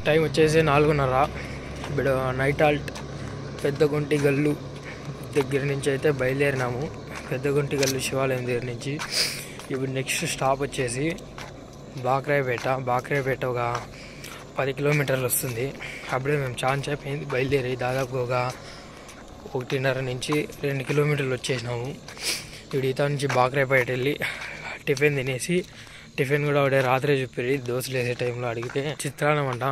Time వచ్చేసి 4:30. ఇప్పుడు night halt పెద్దగుంటి గల్లు దగ్గర నుంచి అయితే బయలుదేరినాము. పెద్దగుంటి గల్లు శివాలయం దగ్గర నుంచి. ఇప్పుడు నెక్స్ట్ స్టాప్ వచ్చేసి బాక్రాయపేట ఒక 10 కిలోమీటర్లు వస్తుంది. అప్పుడే మేము చాలాసేపు అయింది బయలుదేరి, దాదాపు ఒక 1.5 నుంచి 2 కిలోమీటర్లు వచ్చేసినాము. ఇప్పుడు ఈత నుంచి బాక్రాయపేట వెళ్ళి టిఫిన్ తినేసి, టిఫిన్ కూడా ఒకటే రాత్రే చెప్పి దోశలు వేసే టైంలో అడిగితే చిత్రాన్నం అంట.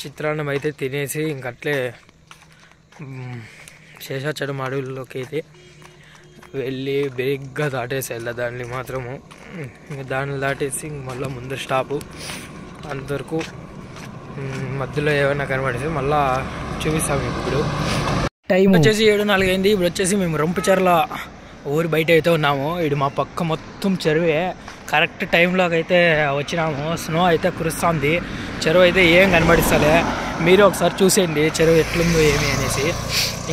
చిత్రాన్నం అయితే తినేసి ఇంకట్లే శేషాచలం అడవుల్లోకి అయితే వెళ్ళి బేగ్గా దాటేసి దాన్ని మాత్రము. దాన్ని దాటేసి మళ్ళీ ముందు స్టాపు. అంతవరకు మధ్యలో ఏమైనా కనబడితే మళ్ళీ చూపిస్తాము. ఇప్పుడు టైం వచ్చేసి 7:04 అయింది. ఇప్పుడు వచ్చేసి మేము రొంపచెర్ల ఊరి బయట అయితే ఉన్నాము. ఇది మా పక్క మొత్తం చెరువే. కరెక్ట్ టైంలోకి అయితే వచ్చినాము. స్నో అయితే కురుస్తుంది. చెరువు అయితే ఏం కనబడిస్తలే. మీరు ఒకసారి చూసేయండి చెరువు ఎట్లుందో ఏమి అనేసి.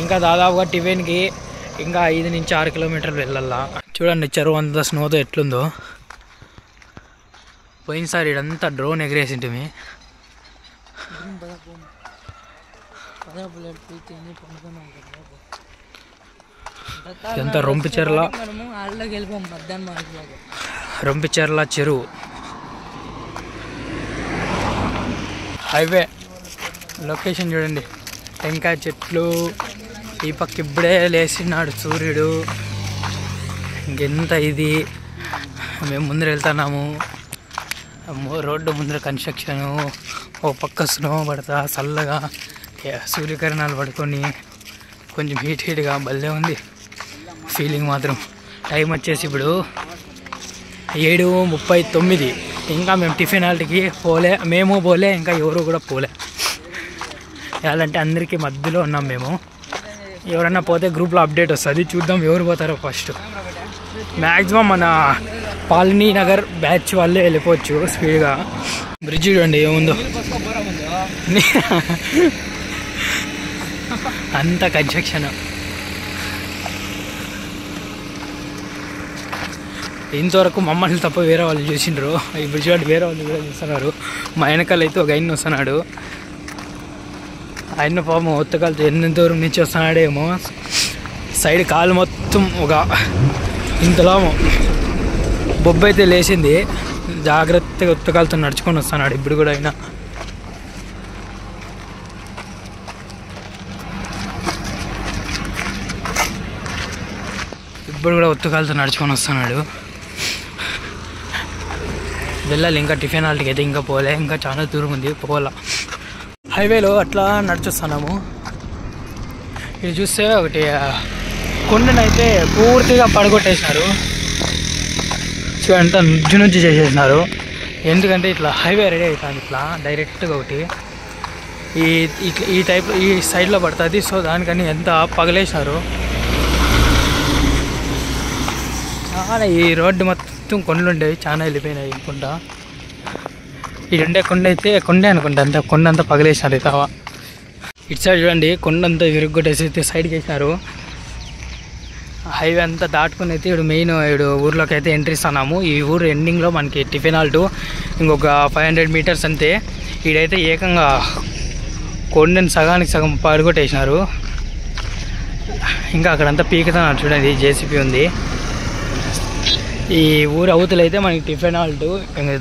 ఇంకా దాదాపుగా టిఫిన్కి ఇంకా 5 నుంచి 6 కిలోమీటర్లు వెళ్ళాలా. చూడండి చెరువు అంతా స్నోతో ఎట్లుందో. పోయినసారి ఇదంతా డ్రోన్ ఎగరేసింటిమి. ఇదంతా రొంపిచెర్ల చెరువు హైవే. లొకేషన్ చూడండి, టెంకాయ చెట్లు. ఈ పక్క ఇప్పుడే లేచినాడు సూర్యుడు. ఇంకెంత ఇది. మేము ముందర వెళ్తున్నాము. రోడ్డు ముందర కన్స్ట్రక్షను, ఓ పక్క స్నో పడతా చల్లగా సూర్యకిరణాలు పడుకొని కొంచెం హీట్గా భలే ఉంది ఫీలింగ్ మాత్రం. టైం వచ్చేసి ఇప్పుడు 7:39. ఇంకా మేము టిఫిన్ హాల్ట్కి పోలే, మేము పోలే, ఇంకా ఎవరు కూడా పోలే. ఎలాంటే అందరికీ మధ్యలో ఉన్నాం మేము. ఎవరన్నా పోతే గ్రూప్లో అప్డేట్ వస్తుంది, చూద్దాం ఎవరు పోతారో ఫస్ట్. మ్యాక్సిమం మన పాలినీ నగర్ బ్యాచ్ వాళ్ళే వెళ్ళిపోవచ్చు స్పీడ్గా. బ్రిడ్జ్ చూడండి ఏముందో, అంత కన్స్ట్రక్షన్. ఇంతవరకు మమ్మల్ని తప్ప వేరే వాళ్ళు చూసిండ్రు. ఇప్పుడు చూడండి వేరే వాళ్ళు కూడా చూస్తున్నారు. మా వెనకాల అయితే ఒక ఆయన వస్తున్నాడు. ఆయన పాపం ఒత్తకాలతో ఎంత దూరం నుంచి వస్తున్నాడేమో. సైడ్ కాలు మొత్తం ఒక ఇంతలామో బొబ్బు అయితే లేచింది. జాగ్రత్తగా ఒత్తకాలతో నడుచుకొని వస్తున్నాడు ఇప్పుడు కూడా. అయినా ఇప్పుడు కూడా ఒత్తుకాలతో నడుచుకొని వస్తున్నాడు. వెళ్ళాలి ఇంకా టిఫిన్ హాల్ట్కి అయితే ఇంకా పోలే, ఇంకా చాలా దూరం ఉంది పోవాలా. హైవేలో అట్లా నడిచొస్తున్నాము. ఇది చూస్తే ఒకటి కొండనైతే పూర్తిగా పడగొట్టేసినారు. అంతా నుంచి చేసేసినారు. ఎందుకంటే ఇట్లా హైవే రెడీ అవుతుంది. ఇట్లా డైరెక్ట్గా ఒకటి ఈ టైప్ ఈ సైడ్లో పడుతుంది. సో దానికని ఎంత పగలేసినారు. చాలా ఈ రోడ్డు మొత్తం కొండలు ఉండేవి, చాలా వెళ్ళిపోయినాయి అనుకుంటా. ఇది ఉండే కొండే అనుకుంటా. అంతా కొండ అంతా పగలేసినారు. ఇతావా ఇటు సైడ్ చూడండి కొండ అంతా విరుగ్గొట్టేసి అయితే సైడ్కి వేసినారు. హైవే అంతా దాటుకుని అయితే ఇప్పుడు మెయిన్ ఊర్లోకి అయితే ఎంట్రీ ఇస్తున్నాము. ఈ ఊరు ఎండింగ్లో మనకి టిఫిన్ హాల్ట్ ఇంకొక 500 మీటర్స్ అంతే. ఈడైతే ఏకంగా కొండని సగానికి సగం పడగొట్టేసినారు. ఇంకా అక్కడంతా పీకుతున్నారు చూడండి, జేసీపీ ఉంది. ఈ ఊరు అవతలైతే మనకి టిఫిన్ హాల్ట్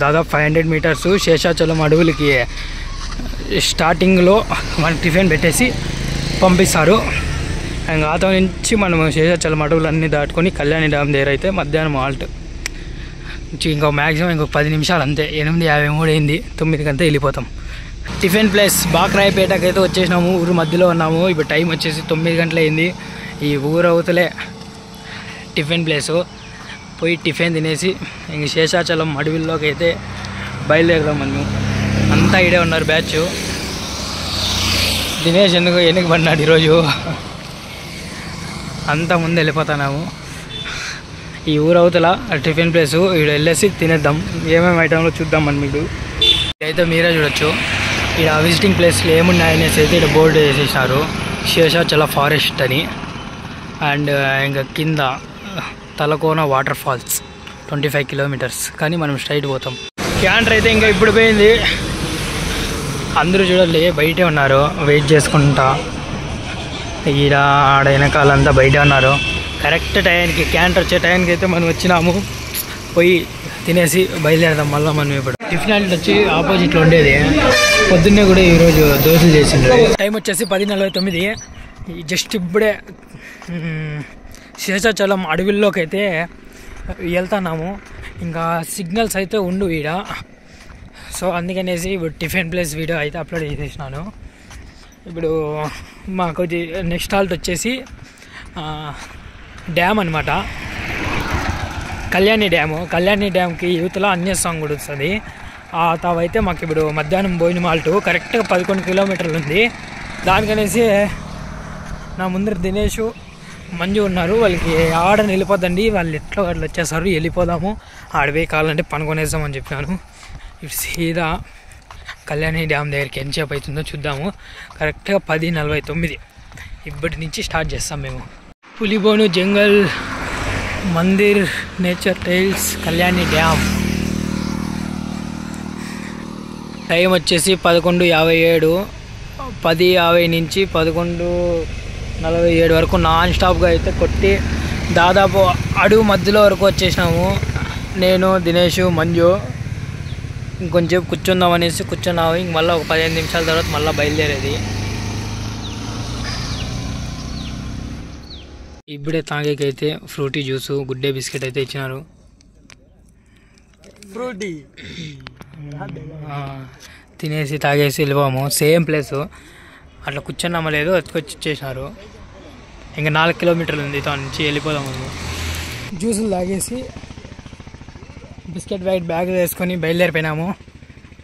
దాదాపు 500 మీటర్స్. శేషాచలం అడవులకి స్టార్టింగ్లో మనకి టిఫిన్ పెట్టేసి పంపిస్తారు. ఇంకా ఆతో నుంచి మనం శేషాచలం అడవులన్నీ దాటుకొని కళ్యాణి డ్యామ్ దగ్గర అయితే మధ్యాహ్నం హాల్ట్. ఇంకా మ్యాక్సిమం ఇంకొక 10 నిమిషాలు అంతే. 8:53 అయింది. 9కి అంతా వెళ్ళిపోతాం. టిఫిన్ ప్లేస్ బాక్రాయపేటకి అయితే వచ్చేసినాము. ఊరు మధ్యలో ఉన్నాము. ఇప్పుడు టైం వచ్చేసి 9 గంటలు అయింది. ఈ ఊరు అవతలే టిఫిన్ ప్లేసు. పోయి టిఫిన్ తినేసి ఇంక శేషాచలం అడవిల్లోకి అయితే బయలుదేరదాం. మనం అంతా ఇడే ఉన్నారు బ్యాచ్. దినేష్ ఎందుకు పడినాడు ఈరోజు. అంతా ముందు వెళ్ళిపోతున్నాము. ఈ ఊరు అవతల టిఫిన్ ప్లేసు. ఇక్కడ వెళ్ళేసి తినేద్దాం. ఏమేమి ఐటెంలో చూద్దాం మనం. మీకు ఇదైతే మీరే చూడొచ్చు. ఇక్కడ విజిటింగ్ ప్లేస్లు ఏమున్నాయనేసి అయితే ఇక్కడ బోర్డు వేసేసినారు. శేషాచల ఫారెస్ట్ అని. అండ్ ఇంకా కింద తలకోన వాటర్ ఫాల్స్ 25 కిలోమీటర్స్. కానీ మనం స్ట్రైట్ పోతాం. క్యాంటర్ అయితే ఇంకా ఇప్పుడు పోయింది. అందరూ చూడాలి బయటే ఉన్నారు వెయిట్ చేసుకుంటా. ఈడ ఆడ వెనకాలంతా బయటే ఉన్నారు. కరెక్ట్ టైంకి క్యాంటర్ వచ్చే టైంకి అయితే మనం వచ్చినాము. పోయి తినేసి బయలుదేరదాం మళ్ళీ మనం. ఇప్పుడు టిఫిన్ అంటే వచ్చి ఆపోజిట్లో ఉండేది. పొద్దున్నే కూడా ఈరోజు దోశలు చేసిండ్రు. టైం వచ్చేసి 10:49. జస్ట్ ఇప్పుడే శేషాచలం అడవిల్లోకి అయితే వెళ్తున్నాము. ఇంకా సిగ్నల్స్ అయితే ఉండు ఈడ. సో అందుకనేసి ఇప్పుడు టిఫిన్ ప్లేస్ వీడియో అయితే అప్లోడ్ చేసేసినాను. ఇప్పుడు మాకు నెక్స్ట్ హాల్ట్ వచ్చేసి డ్యామ్ అనమాట, కళ్యాణి డ్యాము. కళ్యాణి డ్యామ్కి యూత్లో అన్యస్వామి కూడా వస్తుంది. తావైతే మాకు ఇప్పుడు మధ్యాహ్నం భోజనం హాల్ట్ కరెక్ట్గా 11 కిలోమీటర్లు ఉంది. దానికనేసి నా ముందర దినేష్ మంజు ఉన్నారు. వాళ్ళకి ఆడ వెళ్ళిపోద్దండి, వాళ్ళు ఎట్లా అట్లా వచ్చేసారు, వెళ్ళిపోదాము ఆడపోయి కావాలంటే పనుకొనేద్దామని చెప్పాను. ఇటు సీదా కళ్యాణి డ్యామ్ దగ్గరికి ఎంతసేపు అవుతుందో చూద్దాము. కరెక్ట్గా 10:49 ఇప్పటి నుంచి స్టార్ట్ చేస్తాం మేము. పులిబోను jungle Mandir nature trails Kalyani dam. Time వచ్చేసి 11:57. 10:50 నుంచి 11:47 వరకు నాన్ స్టాప్గా అయితే కొట్టి దాదాపు అడుగు మధ్యలో వరకు వచ్చేసినాము. నేను దినేష్ మంజు ఇంకొంచెం కూర్చుందాం అనేసి కూర్చున్నాము. ఇంక మళ్ళీ ఒక 15 నిమిషాల తర్వాత మళ్ళీ బయలుదేరేది. ఇప్పుడే తాగేకైతే ఫ్రూటీ జ్యూసు గుడ్డే బిస్కెట్ అయితే ఇచ్చినారు. ఫ్రూటీ తినేసి తాగేసి వెళ్ళిపోము. సేమ్ ప్లేసు అట్లా కూర్చున్నామో లేదు వచ్చి ఇచ్చేసినారు. ఇంకా 4 కిలోమీటర్లు ఉంది దాని నుంచి వెళ్ళిపోదాము. జ్యూసులు తాగేసి బిస్కెట్ బ్యాగ్ వేసుకొని బయలుదేరిపోయినాము.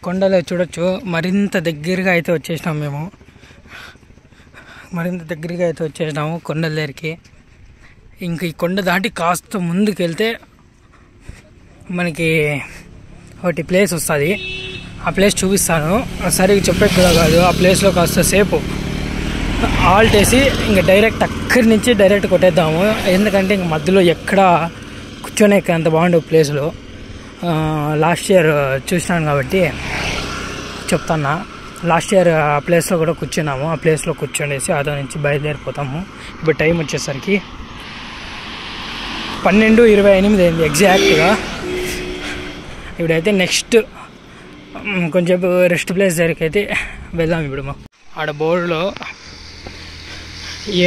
కొండలో చూడొచ్చు మరింత దగ్గరగా అయితే వచ్చేసినాము మేము. కొండల దగ్గరికి. ఇంక ఈ కొండ దాటి కాస్త ముందుకు వెళ్తే మనకి ఒకటి ప్లేస్ వస్తుంది. ఆ ప్లేస్ చూపిస్తాను. సరిగ్గా చెప్పేది కూడా కాదు. ఆ ప్లేస్లో కాస్త సేపు ఆల్ట్ వేసి ఇంకా డైరెక్ట్ అక్కడి నుంచి డైరెక్ట్ కొట్టేద్దాము. ఎందుకంటే ఇంక మధ్యలో ఎక్కడ కూర్చొని అంత బాగుండవు ప్లేస్లో. లాస్ట్ ఇయర్ చూసినాను కాబట్టి చెప్తాను. లాస్ట్ ఇయర్ ఆ ప్లేస్లో కూడా కూర్చున్నాము. ఆ ప్లేస్లో కూర్చొనేసి అదో నుంచి బయలుదేరిపోతాము. ఇప్పుడు టైం వచ్చేసరికి 12:28 అయింది ఎగ్జాక్ట్గా. ఇప్పుడైతే నెక్స్ట్ కొంచెం రెస్ట్ ప్లేస్ దగ్గరికి అయితే వెళ్దాం. ఇప్పుడు ఆడ బోర్డులో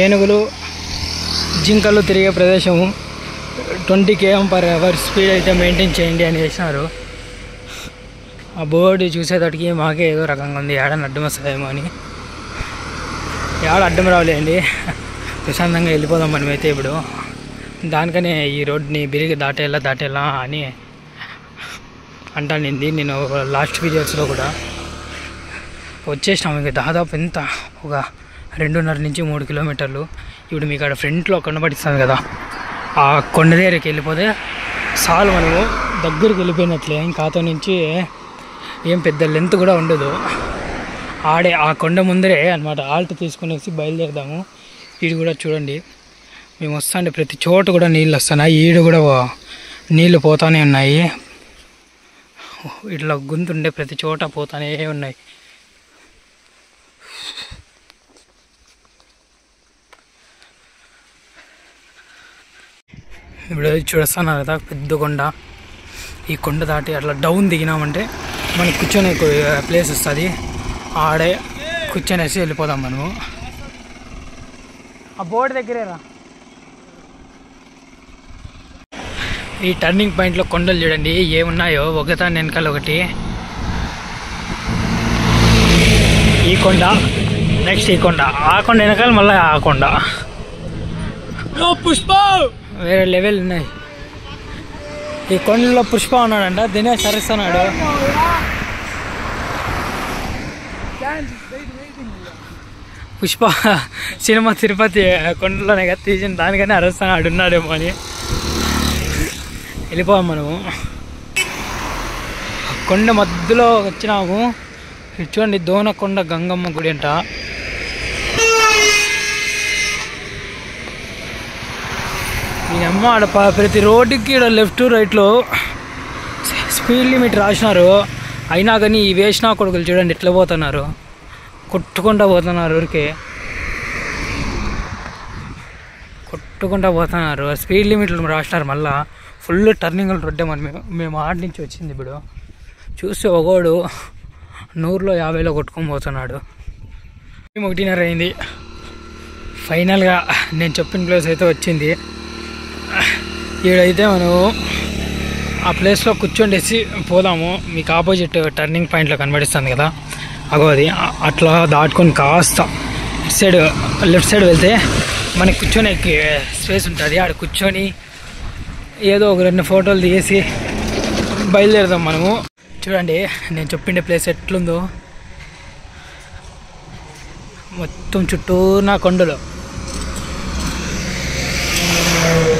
ఏనుగులు జింకలు తిరిగే ప్రదేశము 20 km/h స్పీడ్ అయితే మెయింటైన్ చేయండి అని వేసినారు. ఆ బోర్డు చూసేటప్పటికి మాకే ఏదో రకంగా ఉంది. ఏడని అడ్డం వస్తాయేమో అని. ఏడ అడ్డం రావలేండి, ప్రశాంతంగా వెళ్ళిపోదాం మనమైతే. ఇప్పుడు దానికనే ఈ రోడ్ని బిరిగి దాటేలా అని అంటానింది నేను లాస్ట్ వీడియోస్లో కూడా. వచ్చేసినాము ఇంకా దాదాపు ఎంత ఒక 2.5 నుంచి 3 కిలోమీటర్లు. ఇప్పుడు మీకు అక్కడ ఫ్రంట్లో కనబడిస్తుంది కదా, ఆ కొండ దగ్గరికి వెళ్ళిపోతే చాలు మనము దగ్గరికి వెళ్ళిపోయినట్లే. ఇంకా అతో నుంచి ఏం పెద్ద లెంత్ కూడా ఉండదు. ఆడే ఆ కొండ ముందరే అనమాట ఆల్ట్ తీసుకునేసి బయలుదేరదాము. ఈడు కూడా చూడండి మేము వస్తాంటే ప్రతి చోట కూడా నీళ్ళు వస్తున్నాయి. ఈడు కూడా నీళ్ళు పోతానే ఉన్నాయి. ఇట్లా గుంతుండే ప్రతి చోట పోతానే ఉన్నాయి. ఇప్పుడు చూస్తున్నాను కదా పెద్ద కొండ. ఈ కొండ దాటి అట్లా డౌన్ దిగినామంటే మనకి కూర్చొని ప్లేస్ వస్తుంది. ఆడే కూర్చొనేసి వెళ్ళిపోదాం మనము. ఆ బోర్డు దగ్గరేరా. ఈ టర్నింగ్ పాయింట్లో కొండలు చూడండి ఏమున్నాయో, ఒకదాని వెనకాల ఒకటి. ఈ కొండ, నెక్స్ట్ ఈ కొండ, ఆ కొండ వెనకాల మళ్ళీ ఆ కొండ. పుష్ప వేరే లెవెల్ ఉన్నాయి. ఈ కొండలో పుష్ప ఉన్నాడంట, దినేష్ అరుస్తున్నాడు. పుష్ప సినిమా తిరుపతి కొండలోనే కదా తీసిన, దానికనే అరుస్తున్నాడు ఉన్నాడేమో అని. వెళ్ళిపోయాం మనము. కొండ మధ్యలో వచ్చినాము. చూడండి దోనకొండ గంగమ్మ గుడి అంట. అమ్మ ఆడ ప్రతి రోడ్డుకి లెఫ్ట్ రైట్లో స్పీడ్ లిమిట్ రాసినారు. అయినా కానీ ఈ వేసిన కొడుకులు చూడండి ఎట్లా పోతున్నారు, కొట్టుకుంటూ పోతున్నారు, ఊరికే కొట్టుకుంటూ పోతున్నారు. స్పీడ్ లిమిట్లు రాసినారు, మళ్ళీ ఫుల్ టర్నింగ్లు రొడ్డే. మేము ఆడి నుంచి వచ్చింది. ఇప్పుడు చూస్తే ఒకడు 100లో 50లో కొట్టుకొని పోతున్నాడు. 1:30 అయింది. ఫైనల్గా నేను చెప్పిన ప్లేస్ అయితే వచ్చింది. ఈడైతే మనం ఆ ప్లేస్లో కూర్చోండేసి పోదాము. మీకు ఆపోజిట్ టర్నింగ్ పాయింట్లో కనబడిస్తుంది కదా, అగో అది. అట్లా దాటుకొని కాస్త లెఫ్ట్ సైడ్ వెళ్తే మనకి కూర్చొని స్పేస్ ఉంటుంది. ఆడ కూర్చొని ఏదో ఒక 2 ఫోటోలు తీసి బయలుదేరుదాం మనము. చూడండి నేను చెప్పిండే ప్లేస్ ఎట్లుందో, మొత్తం చుట్టూనా కొండలు.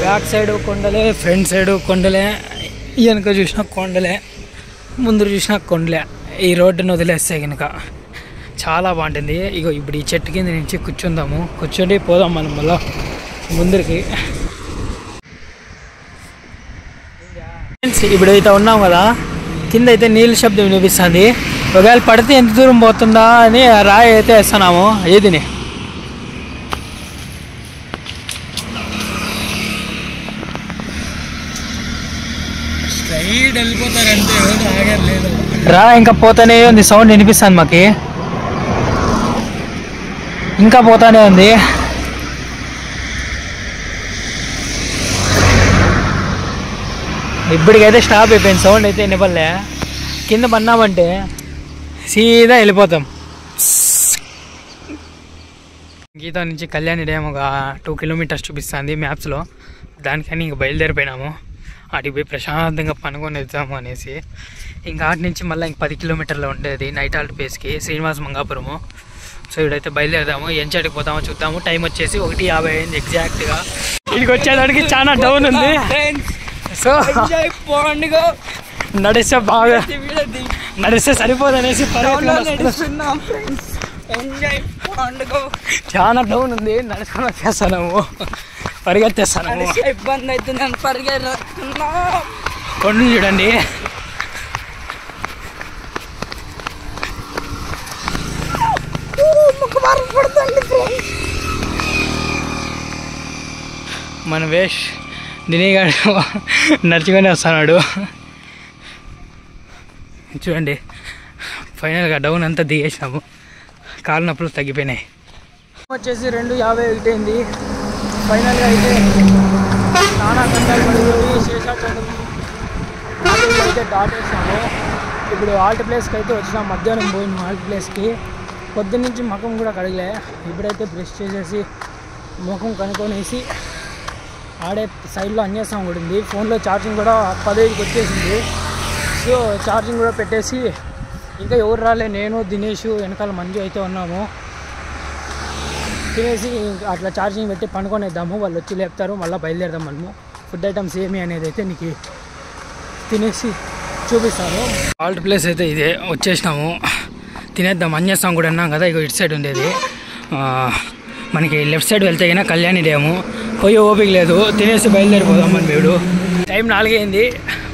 బ్యాక్ సైడ్ కొండలే, ఫ్రంట్ సైడ్ కొండలే, వెనక చూసినా కొండలే, ముందు చూసినా కొండలే. ఈ రోడ్డును వదిలేస్తే కనుక చాలా బాగుంటుంది. ఇగో ఇప్పుడు ఈ చెట్టు కింద నుంచి కూర్చుందాము, కూర్చొని పోదాం మనం మళ్ళీ ముందరికి. ఇప్పుడైతే ఉన్నాం కదా, కింద అయితే నీళ్ళ శబ్దం వినిపిస్తుంది. ఒకవేళ పడితే ఎంత దూరం పోతుందా అని రాయి అయితే వేస్తున్నాము. ఏదిని స్ట్రైట్ వెళ్ళిపోతారంటే ఆగలేదు. రా ఇంకా పోతానే ఉంది, సౌండ్ వినిపిస్తుంది మాకి, ఇంకా పోతానే ఉంది. ఇప్పటికైతే స్టాప్ అయిపోయింది, సౌండ్ అయితే వినపడలే. కింద పన్నామంటే సీదా వెళ్ళిపోతాం. గీత నుంచి కళ్యాణి డ్యామ్ ఒక 2 కిలోమీటర్స్ చూపిస్తుంది మ్యాప్స్లో. దానికని ఇంక బయలుదేరిపోయినాము. అటుకు పోయి ప్రశాంతంగా పనుకొని వెళ్తాము అనేసి. ఇంకా అటు నుంచి మళ్ళీ ఇంక 10 కిలోమీటర్లు ఉండేది నైట్ హాల్ట్ ప్లేస్కి, శ్రీనివాస మంగాపురము. సో ఇప్పుడైతే బయలుదేరదాము. ఎంచడికి పోతామో చూద్దాము. టైం వచ్చేసి 1:50 అయింది ఎగ్జాక్ట్గా. ఇక్కడికి వచ్చేదానికి చాలా డౌన్ ఉంది. సో నడిస్తే బాగా నడిస్తే సరిపోదనేసి చాలా డౌన్ ఉంది, నడుచుకొని వచ్చేస్తాము, పరిగెత్తేస్తాను. ఇబ్బంది అవుతుంది అని పరిగెత్తున్నా. కొండలు చూడండి, మన వేష్ దినేగాడు నడుచుకొని వస్తున్నాడు. చూడండి ఫైనల్గా డౌన్ అంతా దిగేసినాము, కాళ్ళ నొప్పులు తగ్గిపోయినాయి. వచ్చేసి 2:51 అయింది. ఫైనల్గా అయితే నానా కంటాలు పడిపోయి శేషాచలం అయితే దాటేసాము. ఇప్పుడు ఆల్ట్ ప్లేస్కి అయితే వచ్చినాం. మధ్యాహ్నం పోయినాం ఆల్ట్ ప్లేస్కి. పొద్దున్న నుంచి ముఖం కూడా కడగలే. ఇప్పుడైతే బ్రష్ చేసేసి ముఖం కనుక్కొనేసి ఆడే సైడ్లో అంజేస్తాం కూడా ఉంది. ఫోన్లో ఛార్జింగ్ కూడా 15కి వచ్చేసింది. సో ఛార్జింగ్ కూడా పెట్టేసి ఇంకా ఎవరు రాలే, నేను దినేష్ వెనకాల మంజు అయితే ఉన్నాము. తినేసి అట్లా ఛార్జింగ్ పెట్టి పనుకొనేద్దాము. వాళ్ళు వచ్చి లేపుతారు, మళ్ళీ బయలుదేరదాం మనము. ఫుడ్ ఐటమ్స్ ఏమి అనేది అయితే నీకు తినేసి చూపిస్తాను. ఆల్ట్ ప్లేస్ అయితే ఇదే, వచ్చేసినాము. తినేద్దాం. అంజేస్తాం కూడా అన్నాం కదా, ఇక ఇటు సైడ్ ఉండేది. మనకి లెఫ్ట్ సైడ్ వెళ్తే అయినా కళ్యాణి డ్యాము. పోయి ఓపిక లేదు, తినేసి బయలుదేరిపోదాం మనం. ఇప్పుడు టైం 4 అయింది,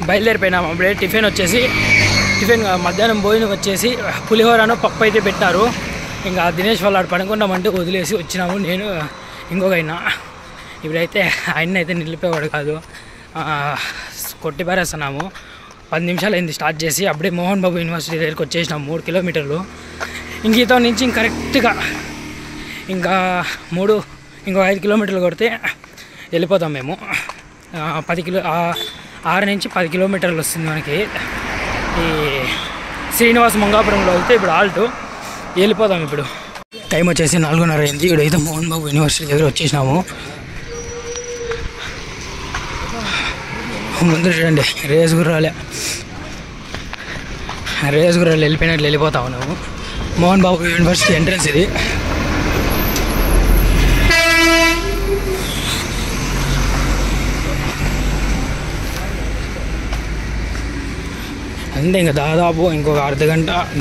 బయలుదేరిపోయినాము. అప్పుడే టిఫిన్ మధ్యాహ్నం భోజనం వచ్చేసి పులిహోరను పప్పు అయితే పెట్టారు. ఇంకా దినేష్ వాళ్ళు ఆడు పడుకుంటామంటే వదిలేసి వచ్చినాము, నేను ఇంకొక ఆయన. ఇప్పుడైతే ఆయన అయితే నిలిపేవాడు కాదు, కొట్టి పారేస్తున్నాము. 10 నిమిషాలు అయింది స్టార్ట్ చేసి. అప్పుడే మోహన్ బాబు యూనివర్సిటీ దగ్గరికి వచ్చేసినాము. 3 కిలోమీటర్లు. ఇంక ఈతో నుంచి కరెక్ట్గా ఇంకా 5 కిలోమీటర్లు కొడితే వెళ్ళిపోతాం మేము. 6 నుంచి 10 కిలోమీటర్లు వస్తుంది మనకి. ఈ శ్రీనివాస మంగాపురంలో అయితే ఇప్పుడు ఆల్టు వెళ్ళిపోదాం. ఇప్పుడు టైం వచ్చేసి 4:30 అయింది. ఇక్కడైతే మోహన్ బాబు యూనివర్సిటీ దగ్గర వచ్చేసినాము. ముందు చూడండి రేస్ గుర్రాలు వెళ్ళిపోయినట్లు వెళ్ళిపోతాము నువ్వు. మోహన్ బాబు యూనివర్సిటీ ఎంట్రన్స్ ఇది. అంతే ఇంకా దాదాపు ఇంకొక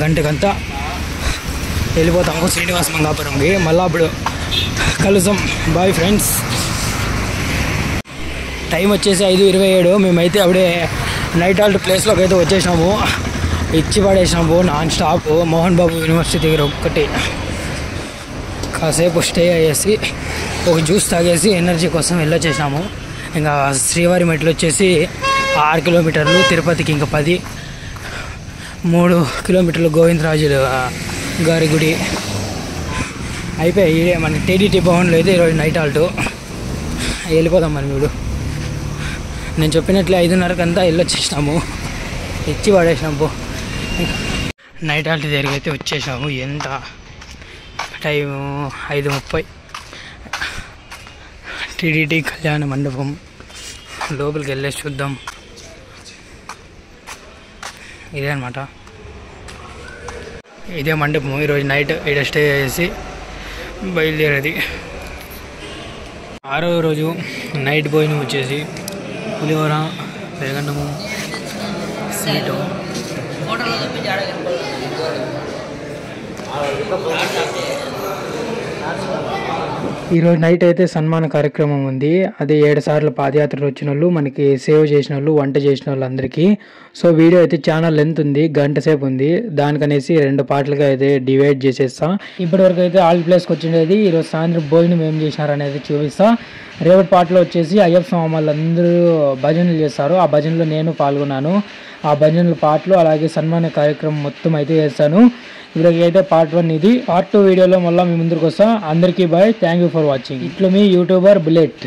గంటకంతా వెళ్ళిపోతాము శ్రీనివాస మంగాపురంకి. మళ్ళీ అప్పుడు కలుద్దాం. Bye friends. టైం వచ్చేసి 5:27. మేమైతే అప్పుడే నైట్ హాల్ట్ ప్లేస్లోకి అయితే వచ్చేసినాము. ఇచ్చి పడేసినాము non stop Mohan Babu university దగ్గర ఒక్కటి కాసేపు స్టే అయ్యేసి ఒక జ్యూస్ తాగేసి ఎనర్జీ కోసం వెళ్ళొచ్చేసాము. ఇంకా శ్రీవారి మెట్లు వచ్చేసి 6 కిలోమీటర్లు, తిరుపతికి ఇంకా 10, 3 కిలోమీటర్లు గోవిందరాజులు గారి గుడి అయిపోయి మన టీడీటీ భవన్లో అయితే ఈరోజు నైట్ ఆల్టు వెళ్ళిపోదాం. మరి మీరు నేను చెప్పినట్లే 5:30కంతా వెళ్ళొచ్చేసినాము, ఇచ్చి పడేసినాము. నైట్ ఆల్ట్ దగ్గరికి అయితే వచ్చేసాము. ఎంత టైము 5:30. టీడీటీ కళ్యాణ మండపం లోపలికి వెళ్ళేసి చూద్దాం. ఇదే అనమాట, ఇదే మండపం. ఈరోజు నైట్ ఇక్కడ స్టే చేసి బయలుదేరేది. 6వ రోజు నైట్ భోజనం వచ్చేసి పులిహోర, పెరగన్నము, స్వీటు. ఈరోజు నైట్ అయితే సన్మాన కార్యక్రమం ఉంది. అది 7 సార్లు పాదయాత్రలు వచ్చిన వాళ్ళు, మనకి సేవ్ చేసిన వాళ్ళు, వంట చేసిన వాళ్ళు అందరికీ. సో వీడియో అయితే చాలా లెంత్ ఉంది, గంట సేపు ఉంది. దానికనేసి 2 పార్ట్లుగా అయితే డివైడ్ చేసేస్తా. ఇప్పటివరకు అయితే ఆల్ ప్లేస్కి వచ్చిండేది. ఈరోజు సాయంత్రం భోజనం ఏం చేసినారు అనేది చూపిస్తా. రేపటి పాటలో వచ్చేసి అయ్యప్ప స్వామి వాళ్ళందరూ భజనలు చేస్తారు. ఆ భజనలో నేను పాల్గొన్నాను. ఆ భజనల పాటలు అలాగే సన్మాన కార్యక్రమం మొత్తం అయితే చేస్తాను. ఇప్పటికైతే పార్ట్ 1 ఇది. పార్ట్ 2 వీడియోలో మళ్ళీ మీ ముందుకు వస్తా. అందరికీ bye, thank you for watching. ఇట్లా మీ యూట్యూబర్ బుల్లెట్.